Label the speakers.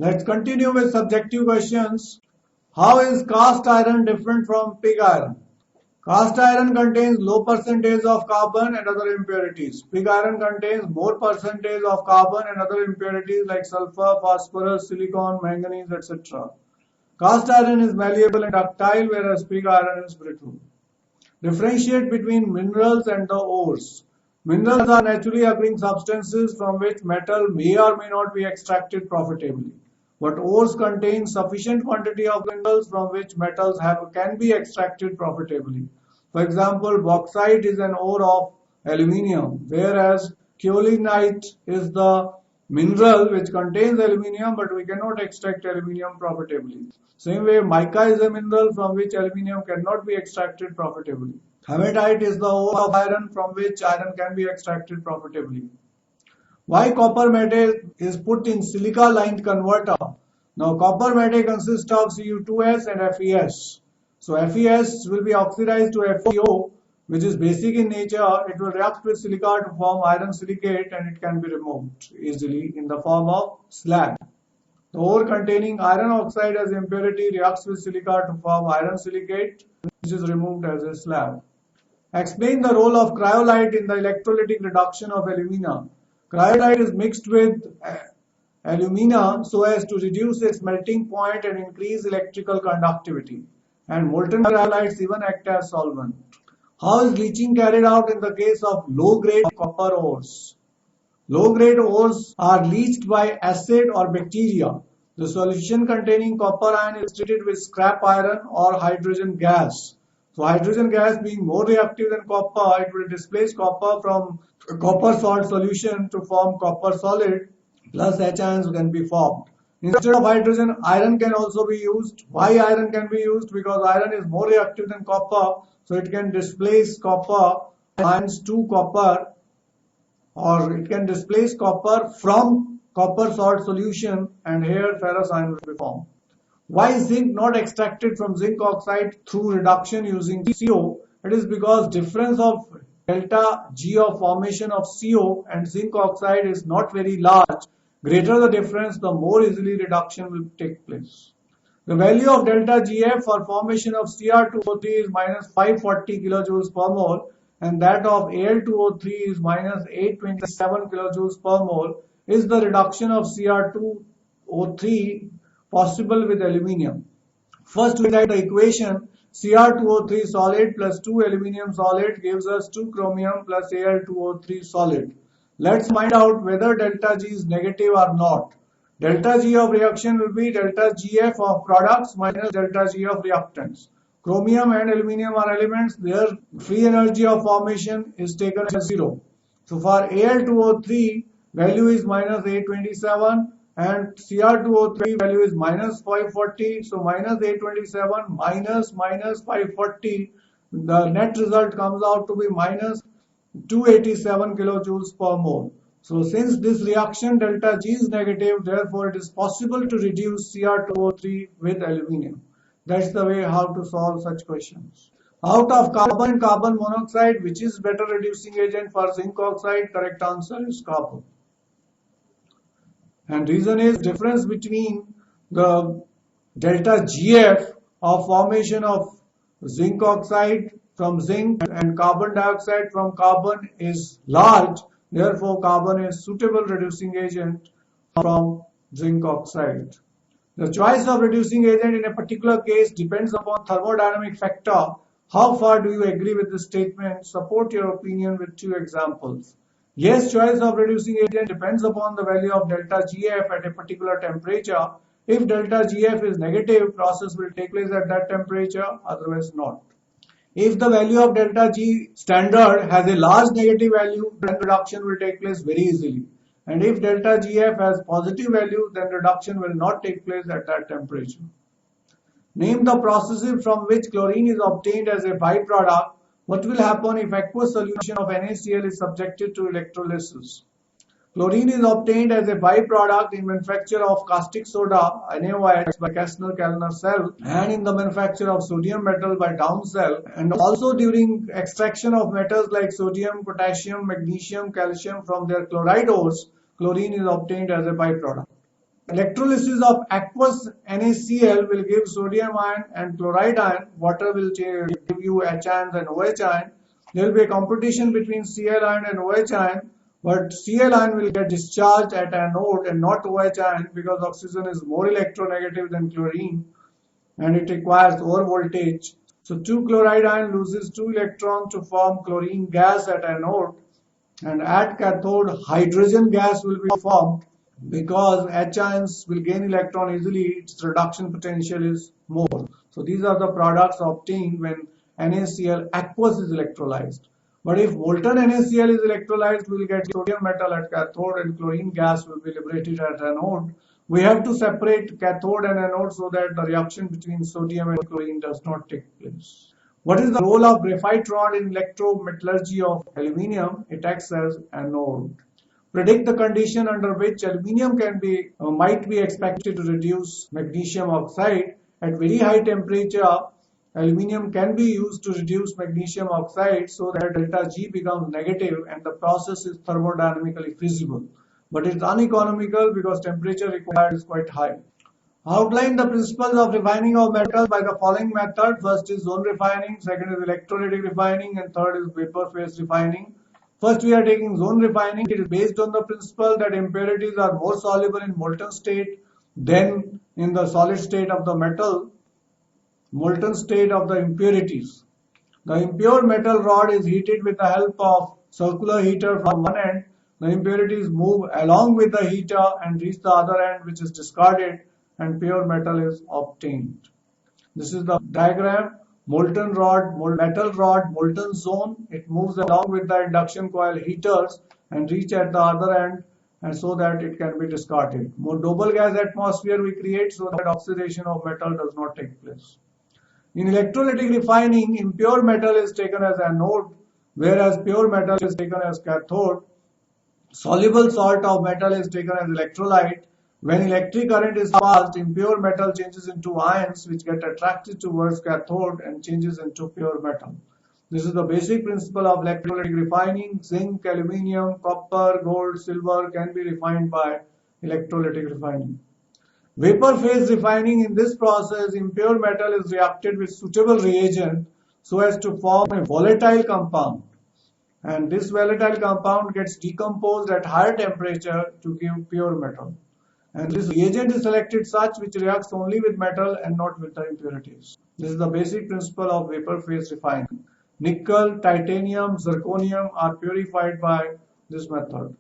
Speaker 1: Let's continue with subjective questions. How is cast iron different from pig iron? Cast iron contains low percentage of carbon and other impurities. Pig iron contains more percentage of carbon and other impurities like sulfur, phosphorus, silicon, manganese, etc. Cast iron is malleable and ductile, whereas pig iron is brittle. Differentiate between minerals and the ores. Minerals are naturally occurring substances from which metal may or may not be extracted profitably. But ores contain sufficient quantity of minerals from which metals can be extracted profitably. For example, bauxite is an ore of aluminium, whereas kaolinite is the mineral which contains aluminium, but we cannot extract aluminium profitably. Same way, mica is a mineral from which aluminium cannot be extracted profitably. Hematite is the ore of iron from which iron can be extracted profitably. Why copper matte is put in silica-lined converter? Now, copper matte consists of Cu2s and FeS. So, FeS will be oxidized to FeO, which is basic in nature. It will react with silica to form iron silicate, and it can be removed easily in the form of slag. The ore containing iron oxide as impurity reacts with silica to form iron silicate, which is removed as a slag. Explain the role of cryolite in the electrolytic reduction of alumina. Cryolite is mixed with alumina so as to reduce its melting point and increase electrical conductivity. And molten cryolites even act as solvent. How is leaching carried out in the case of low-grade copper ores? Low-grade ores are leached by acid or bacteria. The solution containing copper ion is treated with scrap iron or hydrogen gas. So hydrogen gas being more reactive than copper, it will displace copper from a copper salt solution to form copper solid, plus H ions can be formed. Instead of hydrogen, iron can also be used. Why iron can be used? Because iron is more reactive than copper, so it can displace copper ions to copper, or it can displace copper from copper salt solution, and here ferrous ion will be formed. Why is zinc not extracted from zinc oxide through reduction using CO? It is because difference of delta G of formation of CO and zinc oxide is not very large. Greater the difference, the more easily reduction will take place. The value of delta GF for formation of Cr2O3 is minus 540 kilojoules per mole, and that of Al2O3 is minus 827 kilojoules per mole. Is the reduction of Cr2O3 possible with aluminium? First, we write the equation. Cr2O3 solid plus 2 aluminium solid gives us 2 chromium plus Al2O3 solid. Let's find out whether delta G is negative or not. Delta G of reaction will be delta GF of products minus delta G of reactants. Chromium and aluminium are elements. Their free energy of formation is taken as 0. So for Al2O3, value is minus 827. And Cr2O3 value is minus 540, so minus 827 minus 540, the net result comes out to be minus 287 kilojoules per mole. So since this reaction delta G is negative, therefore it is possible to reduce Cr2O3 with aluminium. That's the way how to solve such questions. Out of carbon and carbon monoxide, which is better reducing agent for zinc oxide? Correct answer is carbon. And reason is difference between the delta GF of formation of zinc oxide from zinc and carbon dioxide from carbon is large. Therefore, carbon is suitable reducing agent from zinc oxide. The choice of reducing agent in a particular case depends upon thermodynamic factor. How far do you agree with this statement? Support your opinion with 2 examples. Yes, choice of reducing agent depends upon the value of delta GF at a particular temperature. If delta GF is negative, process will take place at that temperature, otherwise not. If the value of delta G standard has a large negative value, then reduction will take place very easily. And if delta GF has positive value, then reduction will not take place at that temperature. Name the processes from which chlorine is obtained as a byproduct. What will happen if aqueous solution of NaCl is subjected to electrolysis? Chlorine is obtained as a byproduct in manufacture of caustic soda, NaOH, by Kastner-Kellner cell, and in the manufacture of sodium metal by Down cell, and also during extraction of metals like sodium, potassium, magnesium, calcium from their chloride ores, chlorine is obtained as a byproduct. Electrolysis of aqueous NaCl will give sodium ion and chloride ion. Water will give you H ions and OH ion. There will be a competition between Cl ion and OH ion, but Cl ion will get discharged at anode and not OH ion because oxygen is more electronegative than chlorine and it requires lower voltage. So 2-chloride ion loses 2 electrons to form chlorine gas at anode, and at cathode hydrogen gas will be formed. Because H ions will gain electron easily, its reduction potential is more. So these are the products obtained when NaCl aqueous is electrolyzed. But if molten NaCl is electrolyzed, we will get sodium metal at cathode and chlorine gas will be liberated at anode. We have to separate cathode and anode so that the reaction between sodium and chlorine does not take place. What is the role of graphite rod in electrometallurgy of aluminium? It acts as anode. Predict the condition under which aluminium might be expected to reduce magnesium oxide. At very high temperature, aluminium can be used to reduce magnesium oxide so that delta G becomes negative and the process is thermodynamically feasible. But it's uneconomical because temperature required is quite high. Outline the principles of refining of metals by the following method. First is zone refining, second is electrolytic refining, and third is vapor phase refining. First, we are taking zone refining. It is based on the principle that impurities are more soluble in molten state than in the solid state of the metal, molten state of the impurities. The impure metal rod is heated with the help of circular heater from one end. The impurities move along with the heater and reach the other end, which is discarded, and pure metal is obtained. This is the diagram. Molten rod, metal rod, molten zone. It moves along with the induction coil heaters and reach at the other end, and so that it can be discarded. More noble gas atmosphere we create so that oxidation of metal does not take place. In electrolytic refining, impure metal is taken as anode, whereas pure metal is taken as cathode. Soluble salt of metal is taken as electrolyte. When electric current is passed, impure metal changes into ions which get attracted towards cathode and changes into pure metal. This is the basic principle of electrolytic refining. Zinc, aluminium, copper, gold, silver can be refined by electrolytic refining. Vapor phase refining. In this process, impure metal is reacted with suitable reagent so as to form a volatile compound. And this volatile compound gets decomposed at higher temperature to give pure metal. And this reagent is selected such which reacts only with metal and not with the impurities. This is the basic principle of vapor phase refining. Nickel, titanium, zirconium are purified by this method.